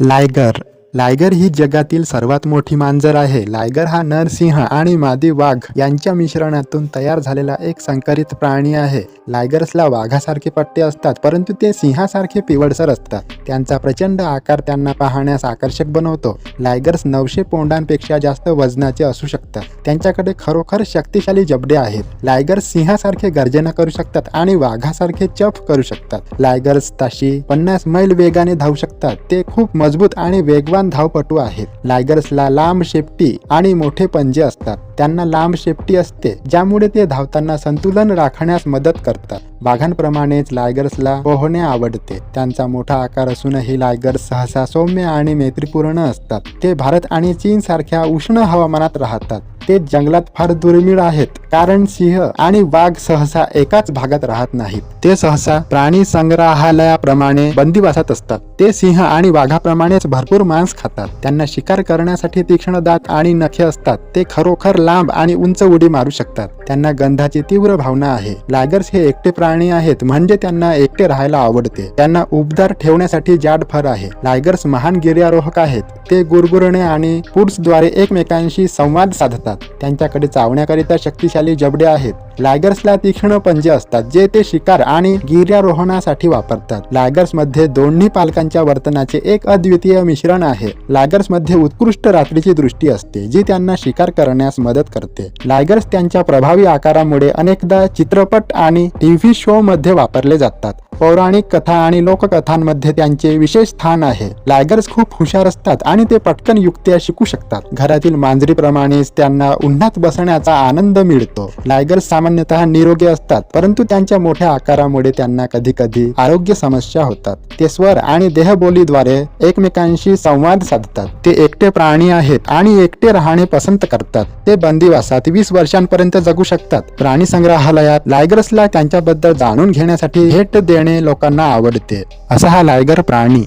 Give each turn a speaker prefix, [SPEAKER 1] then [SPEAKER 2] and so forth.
[SPEAKER 1] Liger liger ही जगातील सर्वात मोठी मांजर आहे. लायगर हा नर सिंह आणि मादी वाघ यांच्या मिश्रणातून तयार झालेला एक संकरित प्राणी आहे. लायगर्सला वाघासारखे पट्टे असतात, परंतु ते सिंहासारखे पिवळसर असतात. त्यांचा प्रचंड आकार त्यांना पाहण्यास आकर्षक बनवतो. लायगर्स 900 पौंडांपेक्षा जास्त वजनाचे असू शकतात. त्यांच्याकडे खरोखर शक्तिशाली जबडे आहेत. लायगर्स सिंहासारखे गर्जना करू शकतात आणि वाघासारखे चफ करू शकतात. लायगर्स ताशी 50 मैल वेगाने धावू शकतात. ते खूप मजबूत आणि वेगवान धावपटू आहेत. लायगर्सला लांब शेपटी आणि मोठे पंजे असतात. त्यांना लांब शेपटी असते, ज्यामुळे ते धावताना संतुलन राखण्यास मदत करतात. वाघांप्रमाणेच लायगर्सला पोहणे आवडते. त्यांचा मोठा आकार असूनही लायगर्स सहसा सौम्य आणि मैत्रीपूर्ण असतात. ते भारत आणि चीन सारख्या उष्ण हवामानात राहतात. ते जंगलात फार दुर्मिळ आहेत, कारण सिंह आणि वाघ सहसा एकाच भागात राहत नाहीत. ते सहसा प्राणी संग्रहालयाप्रमाणे बंदिवासात असतात. ते सिंह आणि वाघाप्रमाणेच भरपूर मांस खातात. त्यांना शिकार करण्यासाठी तीक्ष्ण दात आणि नखे असतात. ते खरोखर लांब आणि उंच उडी मारू शकतात. त्यांना गंधाची तीव्र भावना आहे. लायगर्स हे एकटे प्राणी आहेत, म्हणजे त्यांना एकटे राहायला आवडते. त्यांना उबदार ठेवण्यासाठी जाड फर आहे. लायगर्स महान गिर्यारोहक आहेत. ते गुरगुरणे आणि पुट्सद्वारे एकमेकांशी संवाद साधतात. त्यांच्याकडे चावण्याकरिता शक्तिशाली जबडे आहेत. लायगर्सला तीक्ष्ण पंजे असतात, जे ते शिकार आणि गिर्यारोहणासाठी वापरतात. लायगर्समध्ये दोन्ही पालकांच्या वर्तनाचे एक अद्वितीय मिश्रण आहे. लायगर्समध्ये उत्कृष्ट रात्रीची दृष्टी असते, जी त्यांना शिकार करण्यास मदत करते. लायगर्स त्यांच्या प्रभावी आकारामुळे अनेकदा चित्रपट आणि टीव्ही शो मध्ये वापरले जातात. पौराणिक कथा आणि लोककथांमध्ये त्यांचे विशेष स्थान आहे. लायगर्स खूप हुशार असतात आणि ते पटकन युक्त्या शिकू शकतात. घरातील मांजरीप्रमाणेच त्यांना उन्हात बसण्याचा आनंद मिळतो. लायगर्स सामान्यतः निरोगी असतात, परंतु त्यांच्या मोठ्या आकारामुळे त्यांना कधी-कधी आरोग्य समस्या होतात. ते स्वर आणि देहबोलीद्वारे एकमेकांशी संवाद साधतात. ते एकटे प्राणी आहेत आणि एकटे राहणे पसंत करतात. ते बंदिवासात 20 वर्षांपर्यंत जगू शकतात. प्राणी संग्रहालयात लायगर्सला त्यांच्याबद्दल जाणून घेण्यासाठी भेट देणे लोकांना आवडते. असा हा लायगर प्राणी